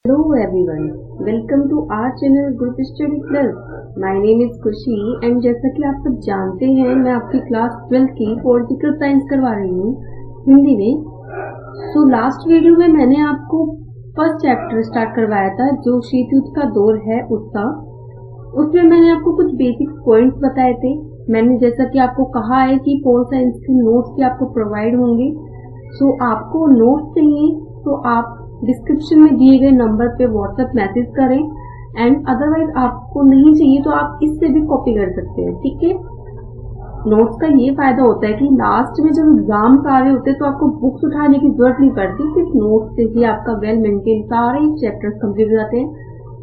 Hello everyone, welcome to our channel Group Study Plus. My name is खुशी and जैसा कि आप सब जानते हैं मैं आपकी क्लास 12 की पॉलिटिकल साइंस करवा रही हूँ हिंदी में। सो लास्ट वीडियो में मैंने आपको फर्स्ट चैप्टर स्टार्ट करवाया था जो शीत युद्ध का दौर है उसका। उसमें मैंने आपको कुछ बेसिक पॉइंट्स बताए थे। मैंने जैसा कि आपको कहा है कि पोल साइंस के नोट्स भी आपको प्रोवाइड होंगे। सो आपको नोट्स चाहिए तो आप डिस्क्रिप्शन में दिए गए नंबर पे व्हाट्सएप मैसेज करें एंड अदरवाइज आपको नहीं चाहिए तो आप इससे भी कॉपी कर सकते हैं, ठीक है। नोट्स का ये फायदा होता है कि लास्ट में जब एग्जाम कार्य होते हैं तो आपको बुक्स उठाने की जरूरत नहीं पड़ती, सिर्फ नोट्स से ही आपका वेल मेंटेन सारे चैप्टर्स कंप्लीट हो जाते हैं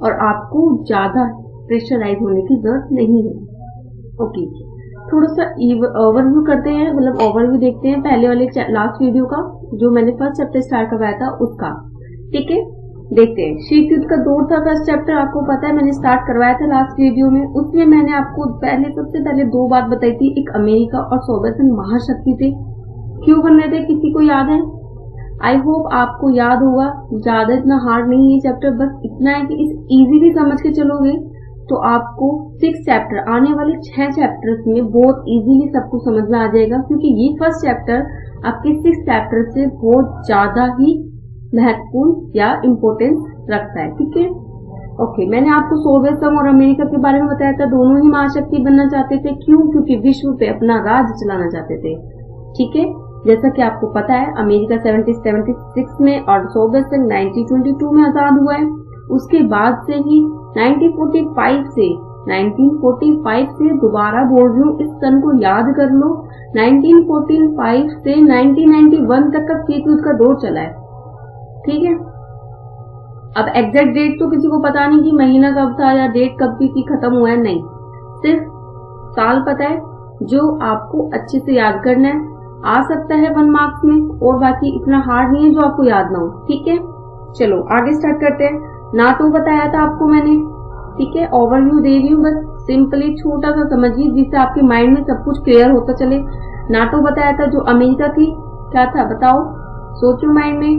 और आपको ज्यादा प्रेशराइज होने की जरूरत नहीं है। ओके, थोड़ा सा ओवरव्यू करते हैं, मतलब ओवरव्यू देखते हैं पहले वाले लास्ट वीडियो का जो मैंने फर्स्ट चैप्टर स्टार्ट करवाया था उसका, ठीक है। देखते हैं शीत युद्ध का दौर था फर्स्ट चैप्टर, आपको पता है मैंने स्टार्ट करवाया था लास्ट वीडियो में। उसमें मैंने आपको सबसे पहले दो बात बताई थी, एक अमेरिका और सोवियत संघ महाशक्ति थे, क्यों बन रहे थे, किसी को याद है? आई होप आपको याद होगा। ज्यादा इतना हार्ड नहीं है चैप्टर, बस इतना है कि इस इजीली समझ के चलोगे तो आपको 6 चैप्टर आने वाले 6 चैप्टर्स में बहुत इजीली सब कुछ समझ में आ जाएगा, क्योंकि ये फर्स्ट चैप्टर आपके 6 चैप्टर से बहुत ज्यादा ही महत्वपूर्ण या इम्पोर्टेंस रखता है, ठीक है। ओके, मैंने आपको सोवियत संघ और अमेरिका के बारे में बताया था, दोनों ही महाशक्ति बनना चाहते थे। क्यों? क्योंकि विश्व पे अपना राज चलाना चाहते थे, ठीक है। जैसा कि आपको पता है अमेरिका 1776 में और सोवियत संघ 1922 में आजाद हुआ है। उसके बाद से ही 1945 से दोबारा बोल रही हूँ, इस सन को याद कर लो, 1945 से 1991 तक का शीत युद्ध का दौर चला है, ठीक है। अब एग्जैक्ट डेट तो किसी को पता नहीं कि महीना कब था या डेट कब की खत्म हुआ है, नहीं, सिर्फ साल पता है जो आपको अच्छे से याद करना है। आ सकता है 1 मार्क्स में, और बाकी इतना हार्ड नहीं है जो आपको याद ना हो, ठीक है। चलो आगे स्टार्ट करते हैं। नाटो बताया था आपको मैंने, ठीक है, ओवरव्यू दे रही हूँ, बस सिंपली छोटा सा समझिए जिससे आपके माइंड में सब कुछ क्लियर होता चले। नाटो बताया था जो अमेरिका की क्या था, बताओ, सोचो माइंड में,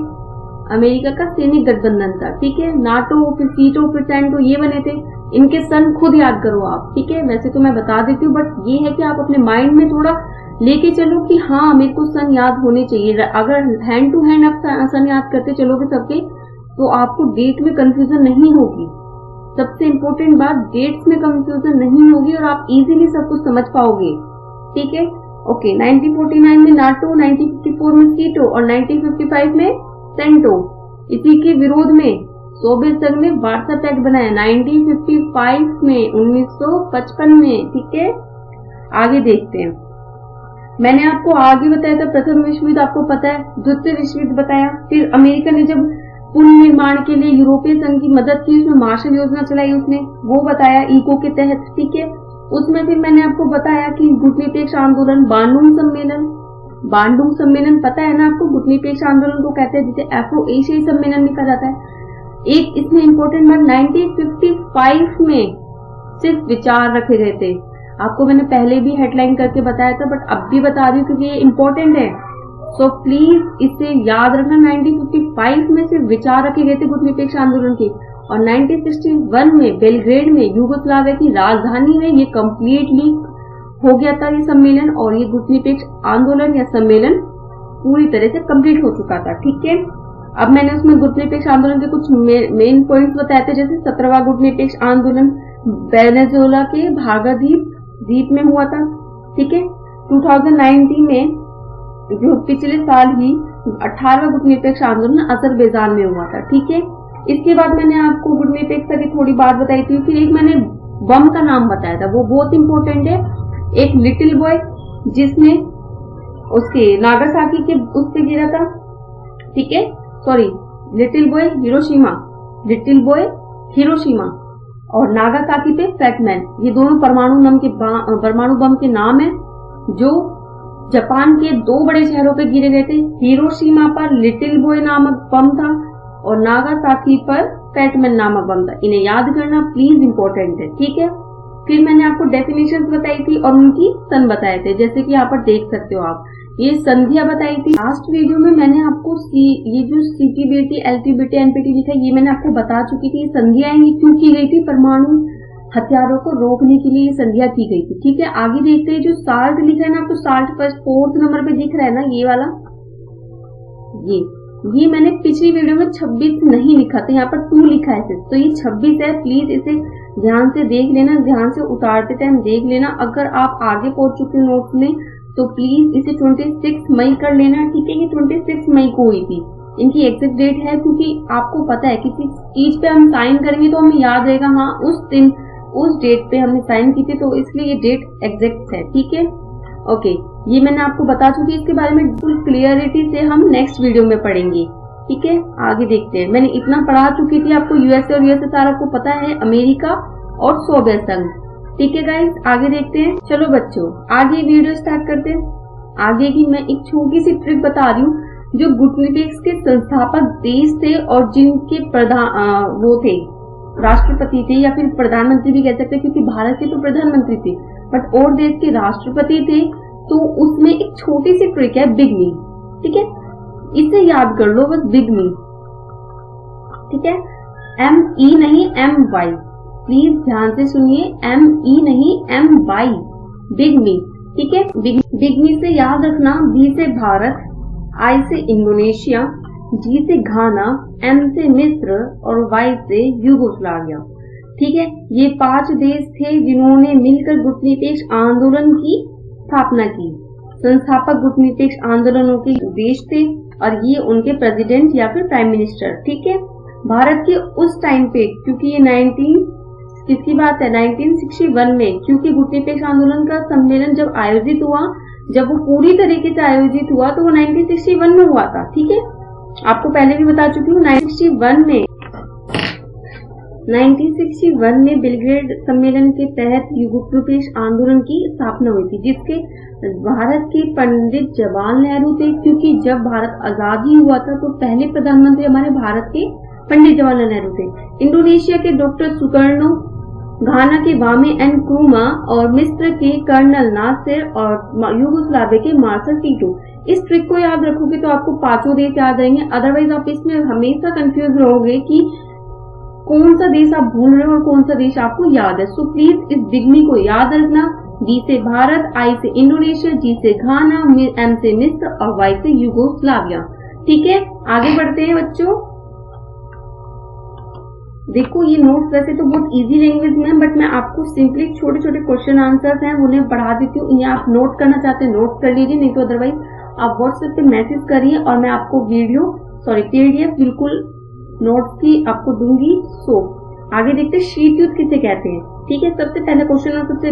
अमेरिका का सैनिक गठबंधन था, ठीक है। नाटो, फिर सीटो, फिर सेंटो, ये बने थे। इनके सन खुद याद करो आप, ठीक है। वैसे तो मैं बता देती हूँ, बट ये है कि आप अपने माइंड में थोड़ा लेके चलो कि हाँ मेरे को सन याद होने चाहिए। अगर हैंड टू हैंड आप सन याद करते चलोगे सबके, तो आपको डेट में कंफ्यूजन नहीं होगी। सबसे इम्पोर्टेंट बात, डेट्स में कंफ्यूजन नहीं होगी और आप इजीली सब कुछ समझ पाओगे, ठीक है। ओके, 1949 में नाटो, 1954 में सीटो और 1955 में सेंटो। इसी के विरोध में सोवियत संघ ने वार्सा पैक्ट बनाया 1955 में, 1955 में, ठीक है। आगे देखते हैं। मैंने आपको आगे बताया था प्रथम विश्व युद्ध आपको पता है, द्वितीय विश्व युद्ध बताया। फिर अमेरिका ने जब पुनर्निर्माण के लिए यूरोपीय संघ की मदद की, उसमें मार्शल योजना चलाई उसने, वो बताया ईगो के तहत, ठीक है। उसमें फिर मैंने आपको बताया कि गुटनिरपेक्ष आंदोलन, बांडुंग सम्मेलन पता है ना आपको, गुटनिरपेक्ष आंदोलन को कहते हैं, जिसे अफ्रो एशियाई सम्मेलन भी कहा जाता है। एक इसमें इम्पोर्टेंट बात, 1955 में सिर्फ विचार रखे गए थे। आपको मैंने पहले भी हेडलाइन करके बताया था, बट अब भी बता रही हूँ क्योंकि ये इम्पोर्टेंट है। सो प्लीज इसे याद रखना, 1955 में सिर्फ विचार रखे गए थे गुटनिरपेक्ष आंदोलन के, और 1961 में बेलग्रेड में, यूगोस्लाविया की राजधानी में, ये कंप्लीटली हो गया था ये सम्मेलन, और ये गुटनिरपेक्ष आंदोलन या सम्मेलन पूरी तरह से कंप्लीट हो चुका था, ठीक है। अब मैंने उसमें गुटनिरपेक्ष आंदोलन के कुछ मेन पॉइंट्स बताए थे, जैसे 17वां गुटनिरपेक्ष आंदोलन वेनेजुएला के द्वीप में हुआ था, ठीक है। 2019 में जो पिछले साल ही 18वां गुटनिरपेक्ष आंदोलन अजरबैजान में हुआ था, ठीक है। इसके बाद मैंने आपको गुटनिरपेक्षता की थोड़ी बात बताई थी। फिर एक मैंने बम का नाम बताया था, वो बहुत इंपॉर्टेंट है। एक लिटिल बॉय जिसने उसके नागासाकी के उस पे गिरा था, ठीक है, सॉरी, लिटिल बॉय हिरोशिमा और नागासाकी पे फैटमैन, ये दोनों परमाणु बम के नाम है जो जापान के 2 बड़े शहरों पे गिरे गए थे। हिरोशिमा पर लिटिल बॉय नामक बम था और नागासाकी पर फैटमैन नामक बम था। इन्हें याद करना प्लीज इंपॉर्टेंट है, ठीक है। फिर मैंने आपको डेफिनेशंस बताई थी और उनकी सन बताए थे, जैसे कि यहाँ पर देख सकते हो आप। ये संधियां बताई थी। लास्ट वीडियो में मैंने आपको ये जो CTBT, LTBT, NPT लिखा है ये मैंने आपको बता चुकी थी। संधियां क्यों की गई थी? परमाणु हथियारों को रोकने के लिए ये संधियां की गई थी। ठीक है, आगे देखते हैं। जो साल्ट लिखा है ना आपको, साल्ट पर 4th नंबर पे दिख रहा है ना ये वाला, ये मैंने पिछली वीडियो में 26 नहीं लिखा था, यहाँ पर 2 लिखा है तो ये 26 है। प्लीज इसे ध्यान से देख लेना, ध्यान से उतारते टाइम देख लेना। अगर आप आगे पहुंच चुके हो नोट्स में तो प्लीज इसे 26 मई कर लेना। ठीक है, ये 26 मई को हुई थी, इनकी एग्जैक्ट डेट है, क्योंकि आपको पता है किसी चीज पे हम साइन करेंगे तो हमें याद रहेगा हाँ उस दिन उस डेट पे हमने साइन की थी, तो इसलिए ये डेट एग्जैक्ट है। ठीक है, ओके, ये मैंने आपको बता चुकी। इसके बारे में फुल क्लियरिटी से हम नेक्स्ट वीडियो में पढ़ेंगे। ठीक है, आगे देखते हैं। मैंने इतना पढ़ा चुकी थी आपको। यूएसए और यूएसएसआर आपको पता है, अमेरिका और सोवियत संघ। ठीक है गाइस, आगे देखते हैं। चलो बच्चों, आगे वीडियो स्टार्ट करते हैं। आगे की मैं एक छोटी सी ट्रिक बता रही हूँ। जो गुटनिटेक्स के संस्थापक देश थे और जिनके प्रधान वो थे, राष्ट्रपति थे या फिर प्रधानमंत्री भी कह सकते हैं, क्योंकि भारत के तो प्रधानमंत्री थे बट और देश के राष्ट्रपति थे, तो उसमें एक छोटी सी ट्रिक है, बिगनी। ठीक है, इसे याद कर लो बस, बिगनी। ठीक है, ME नहीं MY, प्लीज ध्यान से सुनिए, ME नहीं MY, बिगनी। ठीक है, बिगनी से याद रखना, B से भारत, I से इंडोनेशिया, G से घाना, M से मिस्र और Y से यूगोस्लाविया। ठीक है, ये 5 देश थे जिन्होंने मिलकर गुटनिटेक्स आंदोलन की स्थापना की। संस्थापक गुटनिटेक्स आंदोलनों के देश थे और ये उनके प्रेसिडेंट या फिर प्राइम मिनिस्टर। ठीक है, भारत के उस टाइम पे, क्योंकि ये किसकी बात है, 1961 में, क्योंकि गुटनिटेक्स आंदोलन का सम्मेलन जब आयोजित हुआ, जब वो पूरी तरीके से आयोजित हुआ तो वो 1961 में हुआ था। ठीक है, आपको पहले भी बता चुकी हूँ। 1961 में बेलग्रेड सम्मेलन के तहत गुटनिटेक्स आंदोलन की स्थापना हुई थी, जिसके भारत के पंडित जवाहरलाल नेहरू थे। क्योंकि जब भारत आजादी हुआ था तो पहले प्रधानमंत्री हमारे भारत के पंडित जवाहरलाल नेहरू थे। इंडोनेशिया के डॉक्टर सुकर्णो, घाना के वामे एन क्रूमा और मिस्र के कर्नल नासिर और यूगोस्लाविया के मार्शल टीटो। इस ट्रिक को याद रखोगे तो आपको 5 देश याद रहेंगे, अदरवाइज आप इसमें हमेशा कंफ्यूज रहोगे कि कौन सा देश आप भूल रहे हो और कौन सा देश आपको याद है। सो प्लीज इस बिगनी को याद रखना। B से भारत, I से इंडोनेशिया, G से घाना, M से मिस्र और Y से यूगोस्लाविया। ठीक है, आगे बढ़ते हैं बच्चों। देखो ये नोट्स वैसे तो बहुत इजी लैंग्वेज में है, बट मैं आपको सिंपली छोटे छोटे क्वेश्चन आंसर्स हैं उन्हें पढ़ा देती हूँ। इन्हें आप नोट करना चाहते हैं नोट कर लीजिए, नहीं तो अदरवाइज आप व्हाट्सएप पे मैसेज करिए और मैं आपको PDF बिल्कुल नोट्स की आपको दूंगी। सो आगे देखते हैं, शीत युद्ध किसे कहते हैं। ठीक है, सबसे पहला क्वेश्चन और सबसे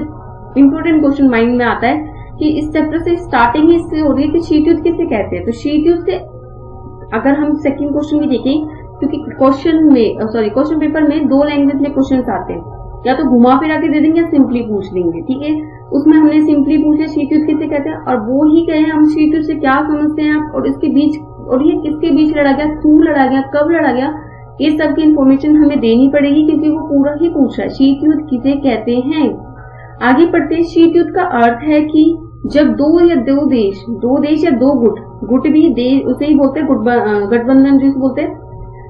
इम्पोर्टेंट क्वेश्चन माइंड में आता है कि इस चैप्टर से स्टार्टिंग इससे हो रही है कि शीत युद्ध किसे कहते हैं। तो शीत युद्ध से अगर हम सेकंड क्वेश्चन भी देखें, क्योंकि क्वेश्चन पेपर में 2 लैंग्वेज में क्वेश्चन आते हैं, या तो घुमा फिरा के दे देंगे या सिंपली पूछ लेंगे। ठीक है, उसमें हमने सिंपली पूछा शीत युद्ध किसे कहते हैं और वो ही कहे हम शीत युद्ध से क्या समझते हैं आप, और इसके बीच और ये किसके बीच लड़ा गया, क्यों लड़ा गया, कब लड़ा गया, ये सब की इन्फॉर्मेशन हमें देनी पड़ेगी, क्योंकि वो पूरा ही पूछ रहा है शीत युद्ध किसे कहते हैं। आगे पढ़ते हैं। शीत युद्ध का अर्थ है कि जब दो देश या दो गुट भी देश, उसे ही बोलते हैं गठबंधन जिसे बोलते हैं,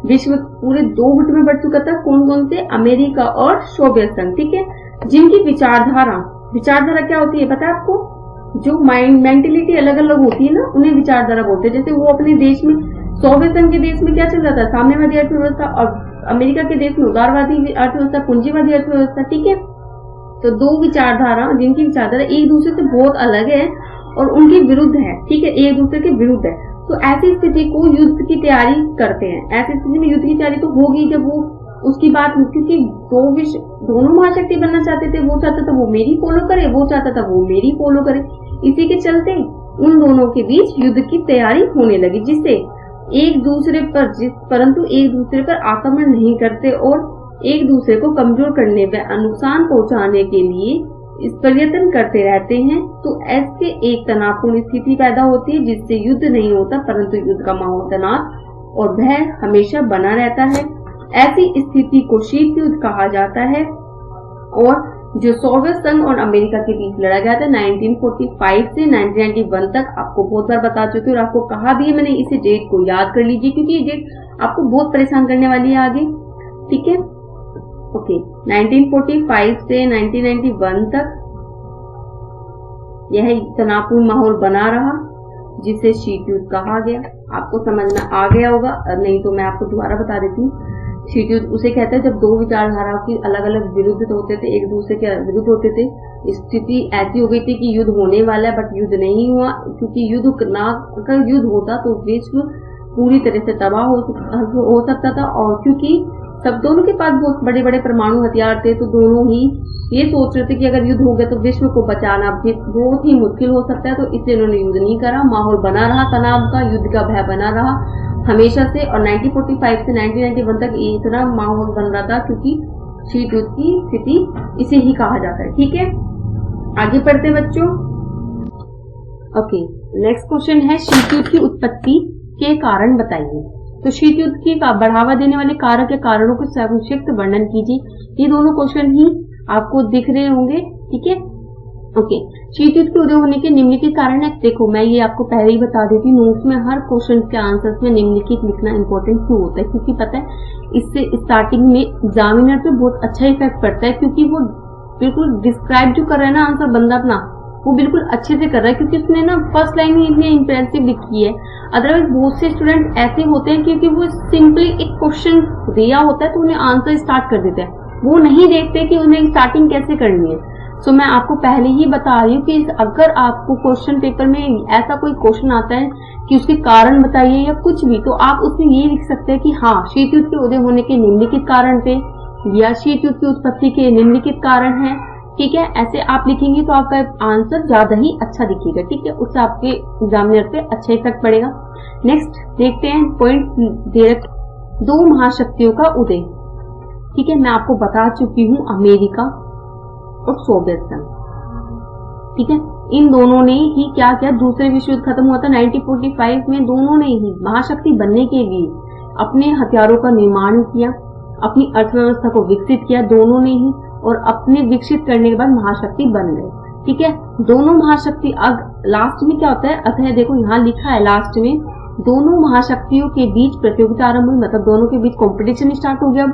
विश्व पूरे 2 गुट में बढ़ चुका था। कौन कौन से, अमेरिका और सोवियत संघ। ठीक है, जिनकी विचारधारा क्या होती है पता है आपको, जो मेंटेलिटी अलग अलग होती है ना, उन्हें विचारधारा बोलते हैं। जैसे वो अपने देश में, सोवियत संघ के देश में क्या चल रहा था, साम्यवादी अर्थव्यवस्था, और अमेरिका के देश में उदारवादी अर्थव्यवस्था, पूंजीवादी अर्थव्यवस्था। ठीक है, तो 2 विचारधारा, जिनकी विचारधारा एक दूसरे से बहुत अलग है और उनके विरुद्ध है। ठीक है, एक दूसरे के विरुद्ध है। तो ऐसी स्थिति को युद्ध की तैयारी करते हैं। ऐसी स्थिति में युद्ध की तैयारी तो होगी जब वो उसकी बात, क्योंकि दोनों महाशक्ति बनना चाहते थे, वो चाहता था वो मेरी फॉलो करे, वो चाहता था वो मेरी फॉलो करे। इसी के चलते उन दोनों के बीच युद्ध की तैयारी होने लगी, जिससे परंतु एक दूसरे पर आक्रमण नहीं करते और एक दूसरे को कमजोर करने व नुकसान पहुंचाने के लिए इस प्रयत्न करते रहते हैं। तो ऐसे एक तनावपूर्ण स्थिति पैदा होती है, जिससे युद्ध नहीं होता, परंतु युद्ध का माहौल, तनाव और भय हमेशा बना रहता है। ऐसी स्थिति को शीत युद्ध कहा जाता है। और जो सोवियत संघ और अमेरिका के बीच लड़ा गया था 1945 से 1991 तक। आपको बहुत बार बता चुकी हूँ और आपको कहा भी है मैंने, इसे डेट को याद कर लीजिए क्योंकि ये डेट आपको बहुत परेशान करने वाली है आगे। ठीक है, ओके। 1945 से 1991 तक यह तनावपूर्ण माहौल बना रहा, जिसे शीत युद्ध कहा गया। आपको समझ में आ गया होगा, नहीं तो मैं आपको दोबारा बता देती हूँ। शीत युद्ध उसे कहते हैं जब दो विचारधाराओं की अलग अलग विरुद्ध होते थे, एक दूसरे के विरुद्ध होते थे। स्थिति ऐसी हो गई थी कि युद्ध होने वाला है बट युद्ध नहीं हुआ, क्योंकि युद्ध ना अगर युद्ध होता तो विश्व पूरी तरह से तबाह हो सकता था। और क्योंकि सब दोनों के पास बहुत बड़े बड़े परमाणु हथियार थे, तो दोनों ही ये सोच रहे थे कि अगर युद्ध हो गया तो विश्व को बचाना भी बहुत ही मुश्किल हो सकता है। तो इसलिए उन्होंने युद्ध नहीं करा। माहौल बना रहा तनाव का, युद्ध का भय बना रहा हमेशा से। और 1945 से 1991 तक इतना माहौल बन रहा था क्योंकि शीत युद्ध की स्थिति इसे ही कहा जाता है। ठीक है, आगे पढ़ते बच्चों। ओके, नेक्स्ट क्वेश्चन है शीत युद्ध की उत्पत्ति के कारण बताइए। तो शीत युद्ध की बढ़ावा देने वाले कारक या कारणों को संक्षिप्त वर्णन कीजिए। ये दोनों क्वेश्चन ही आपको दिख रहे होंगे। ठीक है, ओके। शीत युद्ध के उदय होने के निम्नलिखित कारण है। देखो, मैं ये आपको पहले ही बता देती हूँ, नोट्स में हर क्वेश्चन के आंसर्स में निम्नलिखित लिखना इंपॉर्टेंट क्यों होता है, क्योंकि पता है इससे स्टार्टिंग में एग्जामिनर पे बहुत अच्छा इफेक्ट पड़ता है, क्योंकि वो बिल्कुल डिस्क्राइब जो कर रहा है ना आंसर बंदा अपना, वो बिल्कुल अच्छे से कर रहा है, क्योंकि उसने ना फर्स्ट लाइन ही इतनी इंप्रेसिव लिखी है। अदरवाइज बहुत से स्टूडेंट ऐसे होते हैं क्योंकि वो सिंपली एक क्वेश्चन दिया होता है तो उन्हें आंसर स्टार्ट कर देते हैं, वो नहीं देखते कि उन्हें स्टार्टिंग कैसे करनी है। सो मैं आपको पहले ही बता रही हूँ कि अगर आपको क्वेश्चन पेपर में ऐसा कोई क्वेश्चन आता है कि उसके कारण बताइए या कुछ भी, तो आप उसमें ये लिख सकते हैं कि हाँ, शीत युद्ध के उदय होने के निम्नलिखित कारण थे या शीत युद्ध की उत्पत्ति के निम्नलिखित कारण है। ठीक है, ऐसे आप लिखेंगे तो आपका आंसर ज्यादा ही अच्छा दिखेगा। ठीक है, उससे आपके एग्जामिनर पे अच्छा इफेक्ट पड़ेगा। नेक्स्ट देखते हैं पॉइंट दे रखे, दो महाशक्तियों का उदय। ठीक है, मैं आपको बता चुकी हूँ अमेरिका और सोवियत संघ। ठीक है, इन दोनों ने ही क्या किया, दूसरे विश्व युद्ध खत्म हुआ था 1945 में, दोनों ने ही महाशक्ति बनने के लिए अपने हथियारों का निर्माण किया, अपनी अर्थव्यवस्था को विकसित किया दोनों ने ही, और अपने विकसित करने के बाद महाशक्ति बन गए। ठीक है, दोनों महाशक्ति अब लास्ट में क्या होता है, अतः देखो यहाँ लिखा है लास्ट में, दोनों महाशक्तियों के बीच प्रतियोगिता आरंभ हुई, मतलब दोनों के बीच कंपटीशन स्टार्ट हो गया।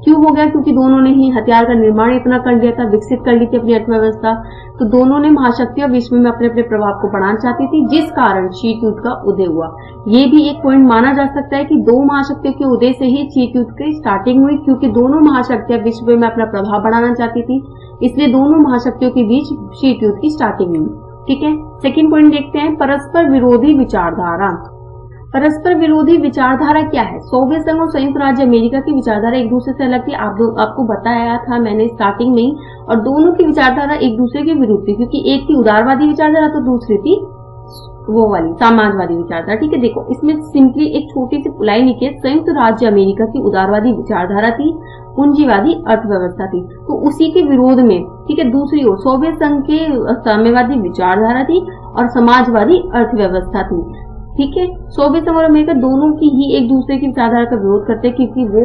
क्यों हो गया, क्योंकि दोनों ने ही हथियार का निर्माण इतना कर लिया था, विकसित कर ली थी अपनी अर्थव्यवस्था, तो दोनों ने महाशक्तियां विश्व में अपने अपने प्रभाव को बढ़ाना चाहती थी, जिस कारण शीत युद्ध का उदय हुआ। ये भी एक पॉइंट माना जा सकता है कि दो महाशक्तियों के उदय से ही शीत युद्ध की स्टार्टिंग हुई, क्योंकि दोनों महाशक्तियां विश्व में अपना प्रभाव बढ़ाना चाहती थी, इसलिए दोनों महाशक्तियों के बीच शीत युद्ध की स्टार्टिंग हुई। ठीक है, सेकेंड पॉइंट देखते हैं, परस्पर विरोधी विचारधारा। परस्पर विरोधी विचारधारा क्या है, सोवियत संघ और संयुक्त राज्य अमेरिका की विचारधारा एक दूसरे से अलग थी, आपको बताया था मैंने स्टार्टिंग में ही, और दोनों की विचारधारा एक दूसरे के विरुद्ध थी, क्योंकि एक थी उदारवादी विचारधारा तो दूसरी थी वो वाली समाजवादी विचारधारा। ठीक है, देखो इसमें सिंपली एक छोटी सी लाइन लिखी है, संयुक्त राज्य अमेरिका की उदारवादी विचारधारा थी, पूंजीवादी अर्थव्यवस्था थी, तो उसी के विरोध में, ठीक है, दूसरी ओर सोवियत संघ के साम्यवादी विचारधारा थी और समाजवादी अर्थव्यवस्था थी। ठीक है, सोवियत संघ और अमेरिका दोनों की ही एक दूसरे की विचारधारा का विरोध करते, क्योंकि वो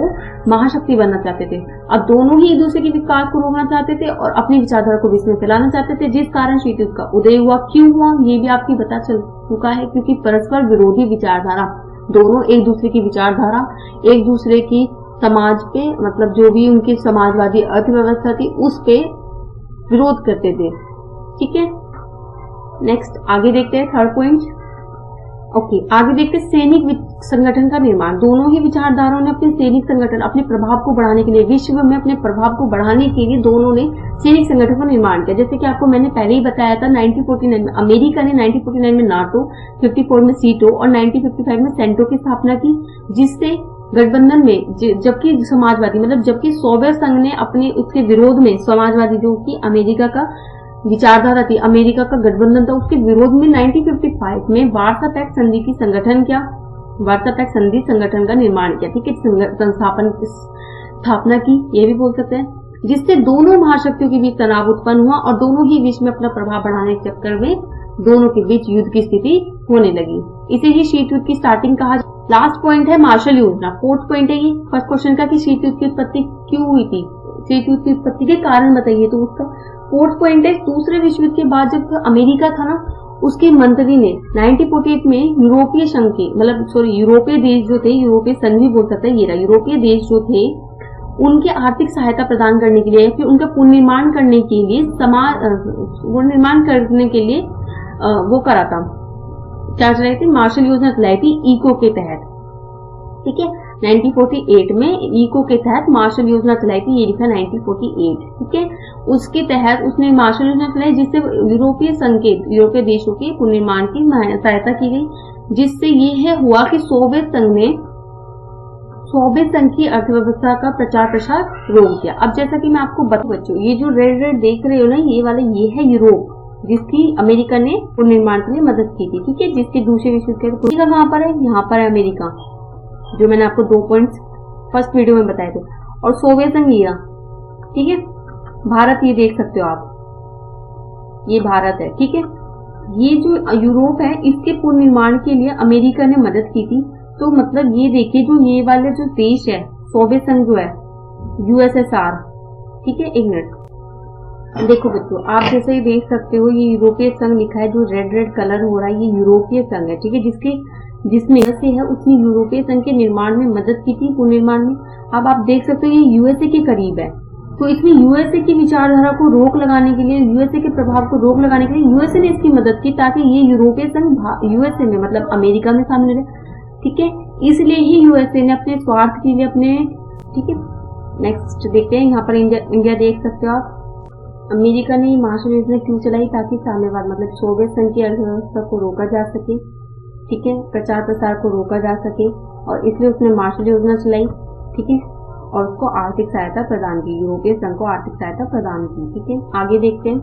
महाशक्ति बनना चाहते थे। अब दोनों ही एक दूसरे के विकास को रोकना चाहते थे और अपनी विचारधारा को विश्व में फैलाना चाहते थे, जिस कारण शीत युद्ध का उदय हुआ। क्यों हुआ ये भी आपकी पता चल चुका है, क्योंकि परस्पर विरोधी विचारधारा, दोनों एक दूसरे की विचारधारा, एक दूसरे की समाज पे, मतलब जो भी उनकी समाजवादी अर्थव्यवस्था थी उस पे विरोध करते थे। ठीक है, नेक्स्ट आगे देखते हैं थर्ड पॉइंट। ओके, आगे देखते हैं सैनिक संगठन का निर्माण। दोनों ही विचारधाराओं ने अपने सैनिक संगठन, अपने प्रभाव को बढ़ाने के लिए, विश्व में अपने प्रभाव को बढ़ाने के लिए दोनों ने सैनिक संगठन का निर्माण किया। जैसे कि आपको मैंने पहले ही बताया था, 1949 में अमेरिका ने 1949 में नाटो, 54 में सीटो और 1955 में सेंटो की स्थापना की, जिससे गठबंधन में जबकि समाजवादी, मतलब जबकि सोवियत संघ ने अपने उसके विरोध में समाजवादी, जो कि अमेरिका का विचारधारा थी, अमेरिका का गठबंधन था, उसके विरोध में 1955 में वार्सा पैक्ट संधि की संगठन क्या, वार्सा पैक्ट संधि संगठन का निर्माण किया। ठीक है, स्थापना की, ये भी बोल सकते हैं, जिससे दोनों महाशक्तियों के बीच तनाव उत्पन्न हुआ और दोनों ही विश्व में अपना प्रभाव बढ़ाने के चक्कर में दोनों के बीच युद्ध की स्थिति होने लगी। इसे ही शीत युद्ध की स्टार्टिंग कहा। लास्ट पॉइंट है मार्शल योजना। फोर्थ पॉइंट है ये फर्स्ट क्वेश्चन का कि शीत युद्ध की उत्पत्ति क्यों हुई थी, स्ट्रीट यूथ की उत्पत्ति के कारण बताइए। तो उसका फोर्थ पॉइंट है, दूसरे विश्व युद्ध के बाद जब अमेरिका था ना, उसके मंत्री ने 1948 में यूरोपीय संघ के यूरोपीय देश जो थे, यूरोपीय संघ भी बोल सकते हैं, ये रहा यूरोपीय देश जो थे, उनकी आर्थिक सहायता प्रदान करने के लिए या फिर उनका पुनर्निर्माण करने के लिए वो करा था, क्या चलाई थी, मार्शल योजना चलाई थी ईको के तहत। ठीक है, 1948 में ईको के तहत मार्शल योजना चलाई थी, ये लिखा 1948। ठीक है, उसके तहत उसने मार्शल योजना चलाई जिससे यूरोपीय संघ के यूरोपीय देशों के पुनर्निर्माण की सहायता की गई, जिससे ये हुआ कि सोवियत संघ की अर्थव्यवस्था का प्रचार प्रसार रोक दिया। अब जैसा कि मैं आपको बताऊं बच्चों, ये जो रेड रेड देख रहे हो ना, ये वाला ये है यूरोप, जिसकी अमेरिका ने पुनर्निर्माण के लिए मदद की थी। ठीक है, जिसके दूसरे विश्व युद्ध के कहां पर है, यहाँ पर है अमेरिका, जो मैंने आपको 2 पॉइंट्स फर्स्ट वीडियो में बताए थे। और सोवियत संघ ये, ठीक है, भारत ये देख सकते हो आप, ये भारत है। ठीक है, ये जो यूरोप है इसके पुनर्निर्माण के लिए अमेरिका ने मदद की थी। तो मतलब ये देखिए, जो ये वाले जो देश है, सोवियत संघ जो है, यूएसएसआर। ठीक है, एक मिनट देखो बच्चों, आप जैसे ही देख सकते हो ये यूरोपीय संघ लिखा है, जो रेड रेड कलर हो रहा है, ये यूरोपीय संघ है। ठीक है, जिसमें से है उसने यूरोपीय संघ के निर्माण में मदद की थी, पुनर्निर्माण में। अब आप देख सकते हो ये यूएसए के करीब है, तो इसमें यूएसए की विचारधारा को रोक लगाने के लिए, यूएसए के प्रभाव को रोक लगाने के लिए यूएसए ने इसकी मदद की, ताकि ये यूरोपीय संघ यूएसए में मतलब अमेरिका में शामिल रहे। ठीक है, इसलिए ही यूएसए ने अपने स्वार्थ के लिए अपने, ठीक है, नेक्स्ट देखते हैं, यहाँ पर इंडिया देख सकते हो आप। अमेरिका ने मार्शल योजना क्यों चलाई, ताकि साम्यवाद मतलब सोवियत संघ की अर्थव्यवस्था को रोका जा सके। ठीक है, प्रचार प्रसार को रोका जा सके, और इसलिए उसने मार्शल योजना चलाई। ठीक है, और उसको आर्थिक सहायता प्रदान की, यूरोपीय संघ को आर्थिक सहायता प्रदान की। ठीक है, आगे देखते हैं।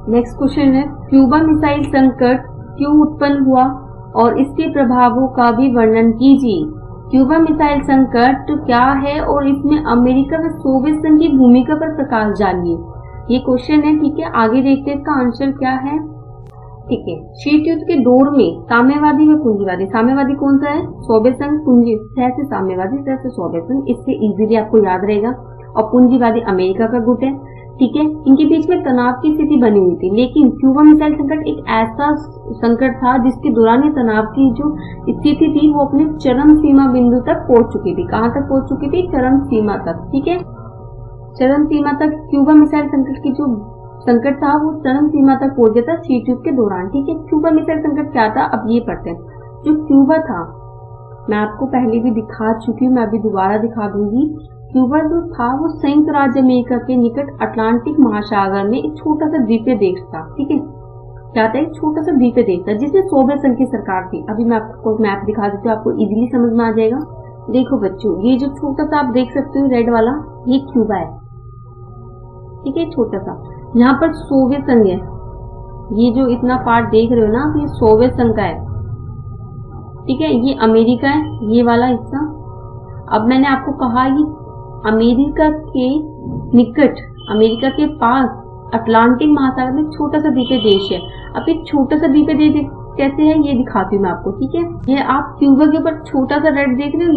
नेक्स्ट क्वेश्चन है, क्यूबा मिसाइल संकट क्यों उत्पन्न हुआ और इसके प्रभावों का भी वर्णन कीजिए। क्यूबा मिसाइल संकट क्या है और इसमें अमेरिका व सोवियत संघ की भूमिका पर प्रकाश डालिए। ये क्वेश्चन है। ठीक है, आगे देखते हैं इसका आंसर क्या है। ठीक है, शीत युद्ध के दौर में साम्यवादी व पूंजीवादी, साम्यवादी कौन सा है, सोवियत संघ, पूंजी से साम्यवादी से सोवियत संघ, इससे इजीली आपको याद रहेगा। और पूंजीवादी अमेरिका का गुट है। ठीक है, इनके बीच में तनाव की स्थिति बनी हुई थी, लेकिन क्यूबा मिसाइल संकट एक ऐसा संकट था जिसके दौरान ये तनाव की जो स्थिति थी वो अपने चरम सीमा बिंदु तक पहुंच चुकी थी। कहां तक पहुंच चुकी थी, चरम सीमा तक। ठीक है, चरम सीमा तक क्यूबा मिसाइल संकट की जो संकट था वो चरम सीमा तक पहुंच गया था शीत युद्ध के दौरान। ठीक है, क्यूबा मिसाइल संकट क्या था, अब ये पढ़ते हैं। जो क्यूबा था, मैं आपको पहले भी दिखा चुकी हूँ, मैं अभी दोबारा दिखा दूंगी। क्यूबा जो था वो संयुक्त राज्य अमेरिका के निकट अटलांटिक महासागर में एक छोटा सा द्वीपीय देश था। ठीक है, क्या था, एक छोटा सा द्वीपीय देश था जिसमें सोवियत संघ की सरकार थी। अभी मैं आपको मैप दिखा देती हूँ, आपको इजीली समझ में आ जाएगा। देखो बच्चों, ये जो छोटा सा आप देख सकते हो रेड वाला, ये क्यूबा है। ठीक है, छोटा सा, यहाँ पर सोवियत संघ है। ये जो इतना पार्ट देख रहे हो ना, ये सोवियत संघ का है। ठीक है, ये अमेरिका है, ये वाला हिस्सा। अब मैंने आपको कहा ये अमेरिका के निकट, अमेरिका के पास अटलांटिक महासागर में छोटा सा द्वीपीय देश है। अब एक छोटा सा द्वीपीय देश कैसे है ये दिखाती हूँ मैं आपको। ठीक है, ये आप क्यूबा के ऊपर छोटा सा रेड देख रहे हो,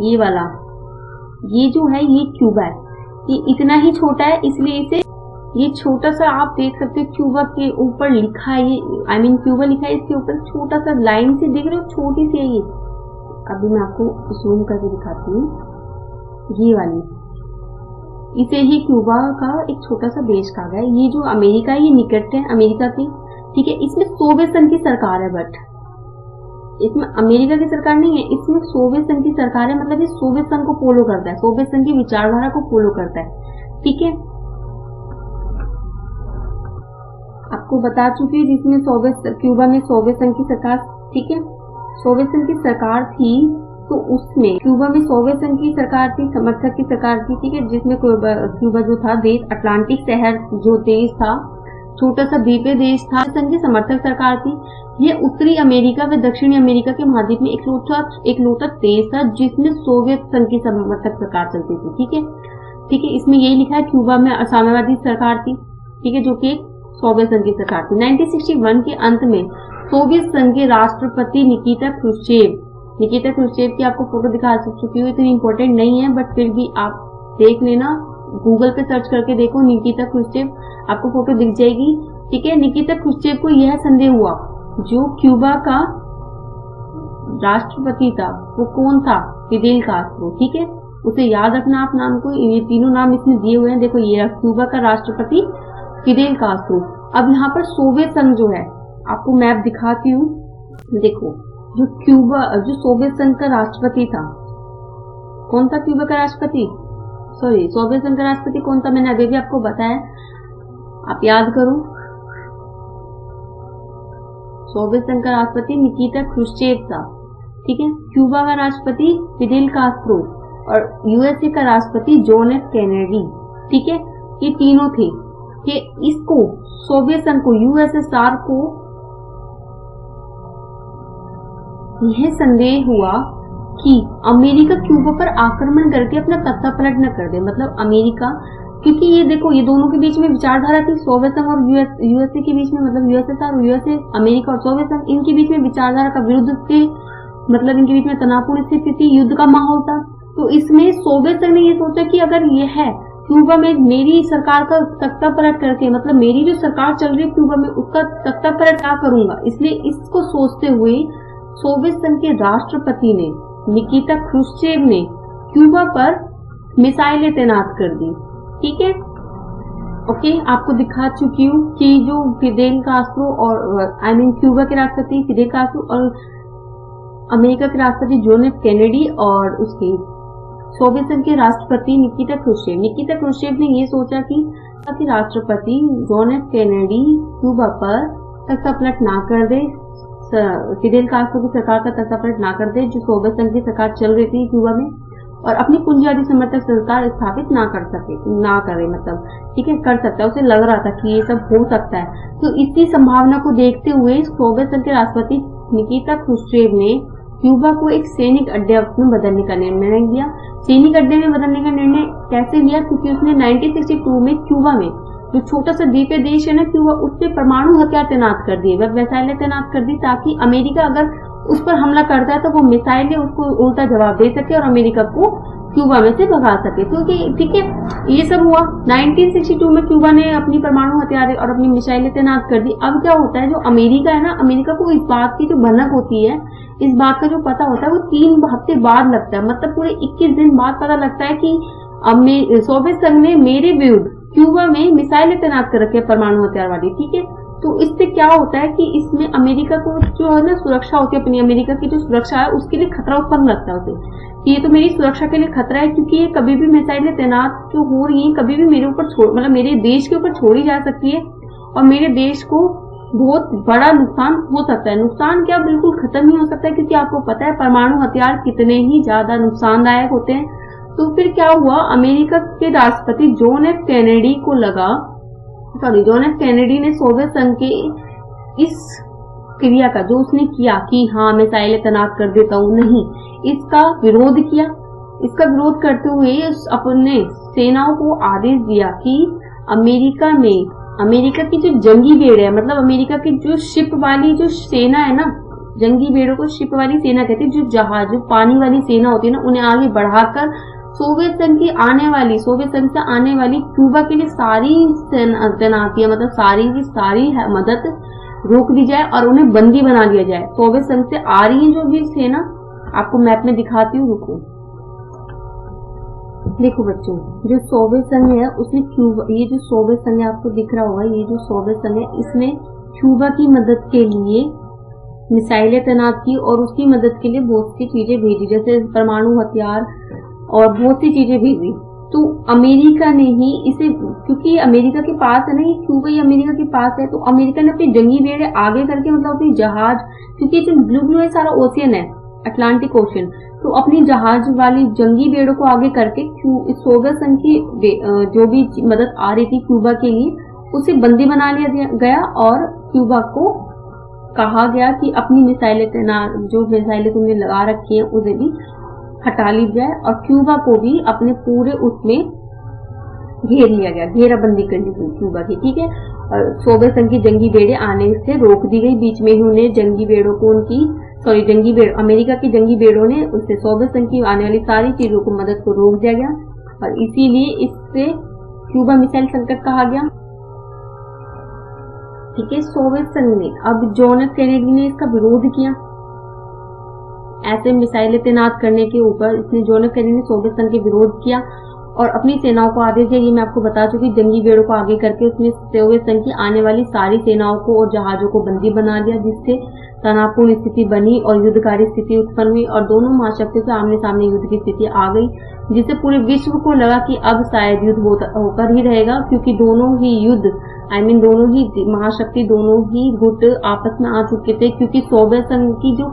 ये वाला, ये जो है ये क्यूबा है। ये इतना ही छोटा है, इसलिए इसे ये छोटा सा आप देख सकते हो क्यूबा के ऊपर लिखा है, ये क्यूबा लिखा है, इसके ऊपर छोटा सा लाइन से देख रहे हो, छोटी सी है ये। अभी मैं आपको जूम करके दिखाती हूँ, ये वाली, इसे ही क्यूबा का एक छोटा सा देश कहा गया है। ये जो अमेरिका है, ये निकट है अमेरिका की। ठीक है, इसमें सोवियत संघ की सरकार है, बट इसमें अमेरिका की सरकार नहीं है, इसमें सोवियत संघ की सरकार है। मतलब ये सोवियत संघ को फॉलो करता है, सोवियत संघ की विचारधारा को फॉलो करता है। ठीक है, आपको बता चुकी हूँ, जिसमें क्यूबा में सोवियत संघ की सरकार, ठीक है, सोवियत संघ की सरकार थी, तो उसमें क्यूबा में सोवियत संघ की सरकार थी, समर्थक की सरकार थी। ठीक है, जिसमें क्यूबा जो था देश, अटलांटिक शहर जो देश था, छोटा सा द्वीपीय देश था, संघ की समर्थक सरकार थी। ये उत्तरी अमेरिका व दक्षिणी अमेरिका के महाद्वीप में एकलौता देश था जिसमें सोवियत संघ की समर्थक सरकार चलती थी। ठीक है, इसमें यही लिखा है, क्यूबा में साम्यवादी सरकार थी। ठीक है, जो कि सोवियत संघ की सरकार थी। 1961 के अंत में सोवियत संघ के राष्ट्रपति निकिता क्रुश्चेव निकिता क्रुश्चेव की आपको फोटो दिखा चुकी हूँ, इतनी इंपॉर्टेंट नहीं है बट फिर भी आप देख लेना, गूगल पे सर्च करके देखो निकिता क्रुश्चेव, आपको फोटो दिख जाएगी। ठीक है, निकिता क्रुश्चेव को यह संदेह हुआ जो क्यूबा का राष्ट्रपति था वो कौन था, फिदेल कास्ट्रो। ठीक है, उसे याद रखना आप नाम को, ये तीनों नाम इसमें दिए हुए हैं, देखो ये क्यूबा का राष्ट्रपति फिदेल कास्ट्रो। अब यहाँ पर सोवियत संघ जो है, आपको मैप दिखाती हूँ, देखो जो सोवियत संघ का राष्ट्रपति था, कौन था क्यूबा का राष्ट्रपति, सॉरी सोवियत संघ का राष्ट्रपति कौन था, मैंने अभी भी आपको बताया, आप याद करो। सोवियत संघ का राष्ट्रपति निकिता क्रुश्चेव था। ठीक है, क्यूबा का राष्ट्रपति फिदेल कास्ट्रो और यूएसए का राष्ट्रपति जॉन एफ कैनेडी। ठीक है, ये तीनों थे कि इसको सोवियत संघ को, यूएसएसआर को यह संदेह हुआ कि अमेरिका क्यूबा पर आक्रमण करके अपना तख्ता पलट न कर दे। मतलब अमेरिका, क्योंकि ये देखो ये दोनों के बीच में विचारधारा थी, सोवियत संघ और यूएसए के बीच में, मतलब यूएसएसआर और यूएसए, अमेरिका और सोवियत संघ, इनके बीच में विचारधारा का विरुद्ध थे, मतलब इनके बीच में तनावपूर्ण स्थिति थी, युद्ध का माहौल था। तो इसमें सोवियत संघ ने ये सोचा कि अगर ये है क्यूबा में मेरी सरकार का तख्ता पलट करके, मतलब मेरी जो सरकार चल रही है क्यूबा में उसका तख्ता पलट क्या करूंगा, इसलिए इसको सोचते हुए सोवियत संघ के राष्ट्रपति ने, निकिता क्रुश्चेव ने क्यूबा पर मिसाइलें तैनात कर दी। ठीक है, ओके, आपको दिखा चुकी हूँ कि जो फिदेल कास्ट्रो और क्यूबा के राष्ट्रपति फिदेल कास्ट्रो और अमेरिका के राष्ट्रपति जॉन एफ कैनेडी और उसके सोवियत संघ के राष्ट्रपति निकिता क्रुश्चेव ने ये सोचा कि राष्ट्रपति जॉन एफ कैनेडी क्यूबा पर तख्ता पलट ना कर दे, फिदेल कास्ट्रो की सरकार का तख्ता पलट ना कर दे जो सोवियत संघ की सरकार चल रही थी क्यूबा में, और अपनी पूंजीवादी समर्थक सरकार स्थापित ना करे, मतलब ठीक है, कर सकता है, उसे लग रहा था कि ये सब हो सकता है। तो इसी संभावना को देखते हुए सोवियत संघ के राष्ट्रपति निकिता क्रुश्चेव ने क्यूबा को एक सैनिक अड्डे में बदलने का निर्णय लिया। सैनिक अड्डे में बदलने का निर्णय कैसे लिया, क्योंकि उसने 1962 में क्यूबा में जो छोटा सा द्वीपीय देश है ना क्यूबा, उस पर परमाणु हथियार तैनात कर दिए, वह मिसाइलें तैनात कर दी, ताकि अमेरिका अगर उस पर हमला करता है तो वो मिसाइलें उसको उल्टा जवाब दे सके और अमेरिका को क्यूबा में से भगा सके। तो ठीक है, ये सब हुआ 1962 में क्यूबा ने अपनी परमाणु हथियार और अपनी मिसाइलें तैनात कर दी। अब क्या होता है, जो अमेरिका है ना, अमेरिका को इस बात की जो भनक होती है, इस बात का जो पता होता है वो 3 हफ्ते बाद लगता है, मतलब पूरे 21 दिन बाद पता लगता है कि सोवियत संघ ने मेरे विरुद्ध क्यूबा में मिसाइलें तैनात कर रखी है परमाणु हथियार वाली। ठीक है, तो इससे क्या होता है कि इसमें अमेरिका को जो है ना सुरक्षा होती है, अपनी अमेरिका की जो सुरक्षा है उसके लिए खतरा उत्पन्न लगता है उसे, कि ये तो मेरी सुरक्षा के लिए खतरा है, क्योंकि ये कभी भी मिसाइलें तैनात जो हो रही है कभी भी मेरे ऊपर मतलब मेरे देश के ऊपर छोड़ी जा सकती है और मेरे देश को बहुत बड़ा नुकसान हो सकता है। नुकसान क्या, बिल्कुल खत्म ही हो सकता है, क्योंकि आपको पता है परमाणु हथियार कितने ही ज्यादा नुकसानदायक होते हैं। तो फिर क्या हुआ, अमेरिका के राष्ट्रपति जॉन एफ कैनेडी ने सोवियत संघ के इस क्रिया का जो उसने किया कि हाँ मिसाइलें तैनात कर देता हूँ, नहीं, इसका विरोध किया। इसका विरोध करते हुए अपने सेनाओं को आदेश दिया कि अमेरिका की जो जंगी बेड़ है, मतलब अमेरिका की जो शिप वाली जो सेना है ना, जंगी बेड़ों को शिप वाली सेना कहते हैं, जो जहाज जो पानी वाली सेना होती है ना, उन्हें आगे बढ़ाकर सोवियत संघ से आने वाली क्यूबा के लिए सारी तैनातियां, मतलब सारी की सारी मदद रोक दी जाए और उन्हें बंदी बना लिया जाए। सोवियत संघ से आ रही है जो भी सेना, आपको मैप में दिखाती हूँ, रुको, देखो बच्चों, जो सोवियत संघ है उसने क्यूबा, ये जो सोवियत संघ है आपको दिख रहा होगा, ये जो सोवियत संघ है इसने क्यूबा की मदद के लिए मिसाइलें तैनात की और उसकी मदद के लिए बहुत सी चीजें भेजी, जैसे परमाणु हथियार और बहुत सी चीजें भेजी। तो अमेरिका ने ही इसे, क्योंकि अमेरिका के पास है ना, ये क्यूबा ही अमेरिका के पास है, तो अमेरिका ने अपनी जंगी बेड़े आगे करके, मतलब अपनी जहाज, क्योंकि जो ब्लू है सारा ओशियन है, अटलांटिक ओशियन, तो अपनी जहाज वाली जंगी बेड़ों को आगे करके सोवियत संघ की जो भी मदद आ रही थी क्यूबा के लिए उसे बंदी बना लिया गया और क्यूबा को कहा गया कि अपनी मिसाइलें जो मिसाइलें तुमने लगा रखी है उसे भी हटा ली जाए और क्यूबा को भी अपने पूरे उसमें घेर लिया गया, घेराबंदी कर ली गई क्यूबा की। ठीक है, और सोवियत संघ की जंगी बेड़े आने से रोक दी गई, बीच में ही उन्हें जंगी बेड़ों को उनकी अमेरिका की जंगी बेड़ों ने उससे सोवियत संघ की आने वाली सारी चीजों को मदद को रोक दिया गया और इसीलिए इससे क्यूबा मिसाइल संकट कहा गया। ठीक है, सोवियत संघ ने अब जॉन एफ कैनेडी ने इसका विरोध किया। ऐसे मिसाइलें तैनात करने के ऊपर इसने जॉन एफ कैनेडी ने सोवियत संघ के विरोध किया और अपनी सेनाओं को आदेश दिया। ये मैं आपको बता चुकी, जंगी बेड़ों को आगे करके उसने सोवियत संघ की आने वाली सारी सेनाओं को और जहाजों को बंदी बना लिया, जिससे तनावपूर्ण स्थिति बनी और युद्धकारी स्थिति उत्पन्न हुई और दोनों महाशक्तियों से आमने सामने युद्ध की स्थिति आ गई, जिससे पूरे विश्व को लगा कि अब शायद युद्ध होकर ही रहेगा, क्योंकि दोनों ही युद्ध दोनों ही महाशक्ति, दोनों ही गुट आपस में आ चुके थे, क्योंकि सोवियत संघ की जो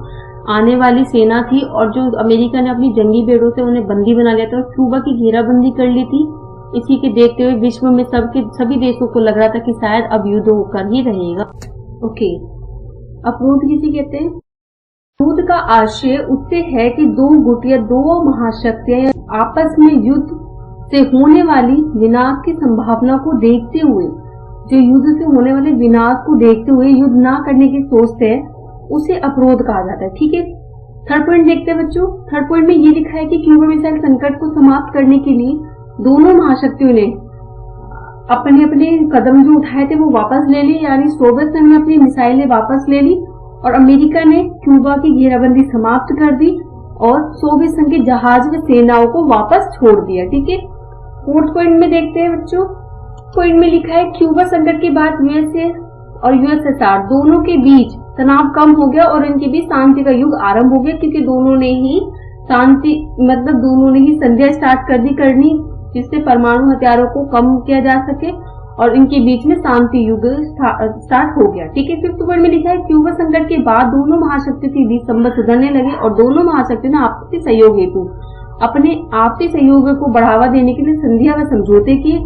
आने वाली सेना थी और जो अमेरिका ने अपनी जंगी बेड़ों से उन्हें बंदी बना लिया था और क्यूबा की घेराबंदी कर ली थी। इसी के देखते हुए विश्व में सभी देशों को लग रहा था कि शायद अब युद्ध होकर ही रहेगा। ओके, अपरोध किसे कहते हैं? युद्ध का आशय उससे है कि दो गुट या दो महाशक्तियां आपस में युद्ध से होने वाली विनाश की संभावना को देखते हुए, जो युद्ध से होने वाले विनाश को देखते हुए युद्ध ना करने की सोचते हैं, उसे अपरोध कहा जाता है। ठीक है, थर्ड पॉइंट देखते हैं बच्चों। थर्ड पॉइंट में ये लिखा है कि क्यूबा मिसाइल संकट को समाप्त करने के लिए दोनों महाशक्तियों ने अपने अपने कदम जो उठाए थे वो वापस ले लिए, यानी सोवियत संघ ने अपनी मिसाइलें वापस ले ली और अमेरिका ने क्यूबा की घेराबंदी समाप्त कर दी और सोवियत संघ के जहाज व सेनाओं को वापस छोड़ दिया। ठीक है, फोर्थ पॉइंट में देखते हैं बच्चों। पॉइंट में लिखा है क्यूबा संकट के बाद यूएसए और यूएसएसआर दोनों के बीच तनाव कम हो गया और इनके बीच शांति का युग आरंभ हो गया, क्योंकि दोनों ने ही संध्या स्टार्ट करनी, जिससे परमाणु हथियारों को कम किया जा सके और इनके बीच में शांति युग स्टार्ट हो गया। ठीक है, फिफ्थ पॉइंट में लिखा है क्यूबा संकट के बाद दोनों महाशक्तियों के बीच संबंध सुधरने लगे और दोनों महाशक्तियों ने आपसी सहयोग हेतु अपने आपसी सहयोग को बढ़ावा देने के लिए संधियां व समझौते किए,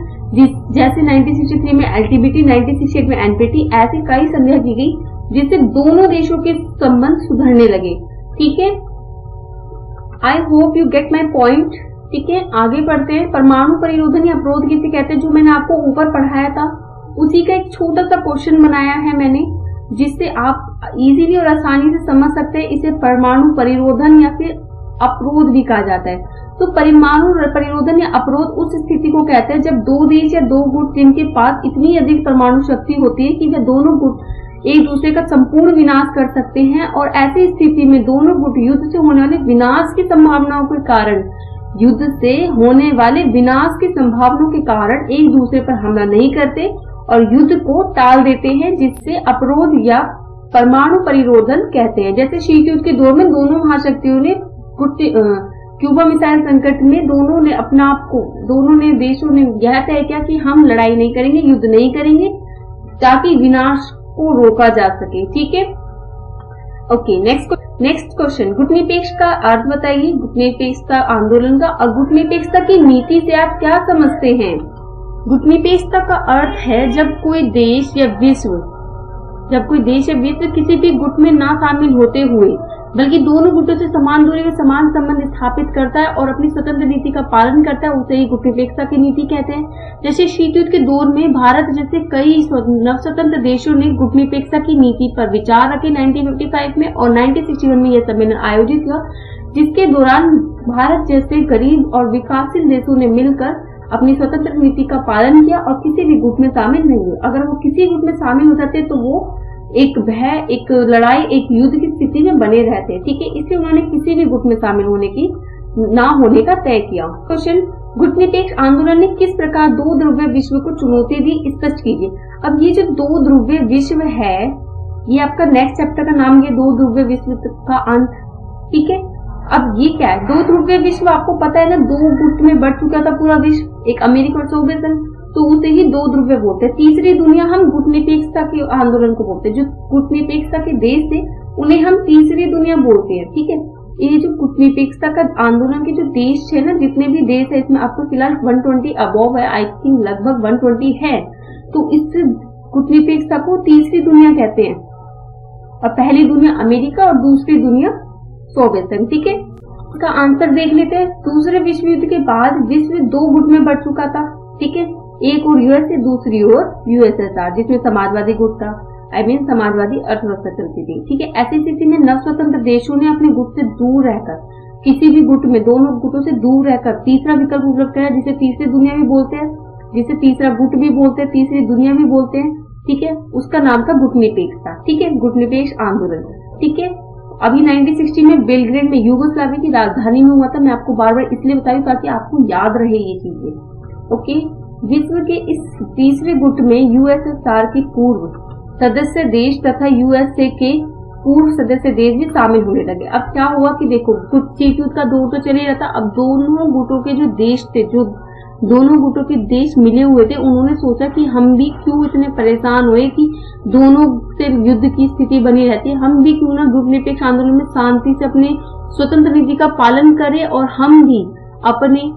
जैसे 1963 में एलटीबीटी, 1968 में एनपीटी, ऐसी कई संधियां की गई जिससे दोनों देशों के संबंध सुधरने लगे। ठीक है, I hope you get my point. ठीक है, आगे बढ़ते हैं। परमाणु परिरोधन या अपरोध किसे कहते हैं, जो मैंने आपको ऊपर पढ़ाया था उसी का एक छोटा सा क्वेश्चन बनाया है मैंने, जिससे आप इजीली और आसानी से समझ सकते हैं। इसे परमाणु परिरोधन या फिर अपरोध भी कहा जाता है। तो परमाणु परिरोधन या अपरोध उस स्थिति को कहते हैं जब दो देश या दो गुट जिनके पास इतनी अधिक परमाणु शक्ति होती है कि वे दोनों गुट एक दूसरे का संपूर्ण विनाश कर सकते हैं, और ऐसी स्थिति में दोनों गुट युद्ध से होने वाले विनाश की संभावनाओं के कारण एक दूसरे पर हमला नहीं करते और युद्ध को टाल देते हैं, जिससे अपरोध या परमाणु परिरोधन कहते हैं। जैसे शीत युद्ध के दौर में दोनों महाशक्तियों ने क्यूबा मिसाइल संकट में दोनों ने देशों ने यह तय किया कि हम लड़ाई नहीं करेंगे, युद्ध नहीं करेंगे, ताकि विनाश को रोका जा सके। ठीक है, ओके, नेक्स्ट क्वेश्चन। गुटनिरपेक्षता का अर्थ बताइए, गुटनिरपेक्षता आंदोलन का और गुटनिरपेक्षता की नीति से आप क्या समझते हैं? गुटनिरपेक्षता का अर्थ है जब कोई देश या विश्व किसी भी गुट में ना शामिल होते हुए बल्कि दोनों गुटों से समान दूरी व समान संबंध स्थापित करता है और अपनी स्वतंत्र नीति का पालन करता है, उसे ही गुटनिरपेक्षता की नीति कहते हैं। जैसे शीत युद्ध के दौर में भारत जैसे कई नवस्वतंत्र देशों ने गुटनिरपेक्षता की नीति पर विचार रखे 1955 में, और 1961 में यह सम्मेलन आयोजित हुआ, जिसके दौरान भारत जैसे गरीब और विकासशील देशों ने मिलकर अपनी स्वतंत्र नीति का पालन किया और किसी भी गुट में शामिल नहीं हुए। अगर वो किसी गुट में शामिल हो जाते तो वो एक भय, एक लड़ाई, एक युद्ध की स्थिति में बने रहते। ठीक है, इसलिए उन्होंने किसी भी गुट में शामिल होने का तय किया। क्वेश्चन, गुटनिरपेक्ष आंदोलन ने किस प्रकार दो ध्रुवीय विश्व को चुनौती दी, स्पष्ट कीजिए। अब ये जो दो ध्रुवीय विश्व है, ये आपका नेक्स्ट चैप्टर का नाम, ये दो ध्रुवीय विश्व का अंत। ठीक है, अब ये क्या है? दो ध्रुवीय विश्व आपको पता है ना, दो गुट में बढ़ चुका था पूरा विश्व, एक अमेरिका और सोवियत संघ, तो उसे ही दो ध्रुवीय बोलते हैं। तीसरी दुनिया हम गुटनिरपेक्षता के आंदोलन को बोलते हैं। जो गुटनिरपेक्षता के देश थे उन्हें हम तीसरी दुनिया बोलते हैं। ठीक है, ये जो गुटनिरपेक्षता का आंदोलन के जो देश है ना, जितने भी देश है, इसमें आपको फिलहाल 120 अबव है, आई थिंक लगभग 120 है, तो इस गुटनिरपेक्षता को तीसरी दुनिया कहते हैं। और पहली दुनिया अमेरिका और दूसरी दुनिया सोवियत संघ। ठीक है, इसका आंसर देख लेते हैं। दूसरे विश्व युद्ध के बाद विश्व दो गुट में बढ़ चुका था। ठीक है, एक और यूएसए, दूसरी ओर यूएसएसआर, जिसमें समाजवादी गुट था। समाजवादी अर्थव्यवस्था चलती थी। ठीक है, ऐसी स्थिति में नव स्वतंत्र देशों ने अपने गुट से दूर रहकर, किसी भी गुट में, दोनों गुटों से दूर रहकर तीसरा विकल्प उपलब्ध किया, जिसे तीसरी दुनिया भी बोलते हैं, जिसे तीसरा गुट भी बोलते हैं, तीसरी दुनिया भी बोलते हैं। ठीक है, उसका नाम था गुटनिरपेक्षता। ठीक है, गुटनिरपेक्ष आंदोलन। ठीक है, अभी 1960 में बेलग्रेड में यूगोस्लाविया की राजधानी में हुआ था। मैं आपको बार बार इसलिए बताई ताकि आपको याद रहे ये चीजें। ओके, विश्व के इस तीसरे गुट में यूएसएसआर के पूर्व सदस्य देश तथा यूएसए के पूर्व सदस्य देश भी शामिल होने लगे। अब क्या हुआ कि देखो, कुछ चीज का दौर तो चले रहता। अब दोनों गुटों के जो देश थे, जो दोनों गुटों के देश मिले हुए थे, उन्होंने सोचा कि हम भी क्यों इतने परेशान हुए कि दोनों से युद्ध की स्थिति बनी रहती है, हम भी क्यों ना गुटनिरपेक्ष आंदोलन में शांति से अपने स्वतंत्र नीति का पालन करें और हम भी अपने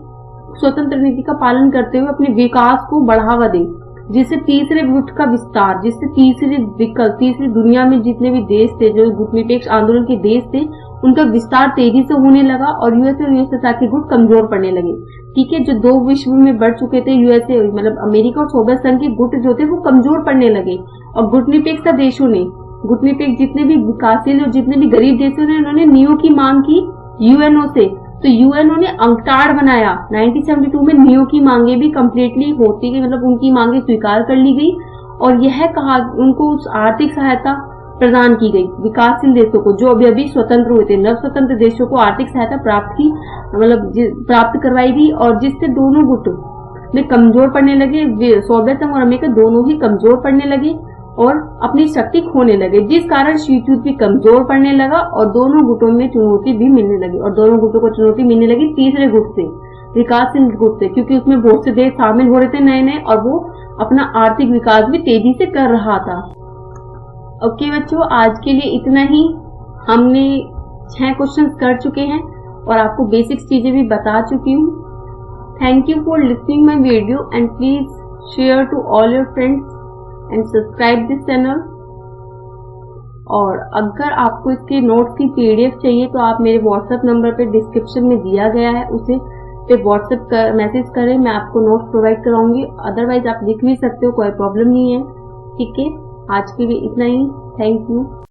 स्वतंत्र नीति का पालन करते हुए अपने विकास को बढ़ावा दें, जिससे तीसरे गुट का विस्तार, जिससे तीसरी दुनिया में जितने भी देश थे जो गुटनिरपेक्ष आंदोलन के देश थे, उनका विस्तार तेजी से होने लगा और यूएसए और यूएसएसआर के गुट कमजोर पड़ने लगे। ठीक है, जो दो विश्व में बढ़ चुके थे, यूएसए मतलब अमेरिका और सोवियत संघ के गुट जो थे वो कमजोर पड़ने लगे और गुटनिरपेक्ष देशों ने, गुटनिरपेक्ष जितने भी विकासशील और जितने भी गरीब देशों ने, उन्होंने नियो की मांग की यूएनओ से। तो यूएनओ ने अंकटाड बनाया। 1972 में नियो की मांगे भी कम्प्लीटली होती गई, मतलब उनकी मांगे स्वीकार कर ली गई और यह कहा उनको आर्थिक सहायता प्रदान की गई विकासशील देशों को, जो अभी स्वतंत्र हुए थे। नव स्वतंत्र देशों को आर्थिक सहायता प्राप्त करवाई गई और जिससे दोनों गुट में कमजोर पड़ने लगे। सोवियत संघ और अमेरिका दोनों ही कमजोर पड़ने लगे और अपनी शक्ति खोने लगे, जिस कारण शीत युद्ध भी कमजोर पड़ने लगा और दोनों गुटों में चुनौती भी मिलने लगी। और दोनों गुटों को चुनौती मिलने लगी तीसरे गुट से, विकासशील गुट से, क्योंकि उसमें बहुत से देश शामिल हो रहे थे नए नए और वो अपना आर्थिक विकास भी तेजी से कर रहा था। ओके बच्चों, आज के लिए इतना ही। हमने 6 क्वेश्चंस कर चुके हैं और आपको बेसिक्स चीजें भी बता चुकी हूँ। Thank you for listening my video and please share to all your friends and subscribe this channel. और अगर आपको इसके नोट्स की पीडीएफ चाहिए तो आप मेरे व्हाट्सएप नंबर पे डिस्क्रिप्शन में दिया गया है, उसे पे व्हाट्सएप कर मैसेज करें, मैं आपको नोट्स प्रोवाइड कराऊंगी। अदरवाइज आप लिख भी सकते हो, कोई प्रॉब्लम नहीं है। ठीक है, आज के लिए इतना ही। Thank you.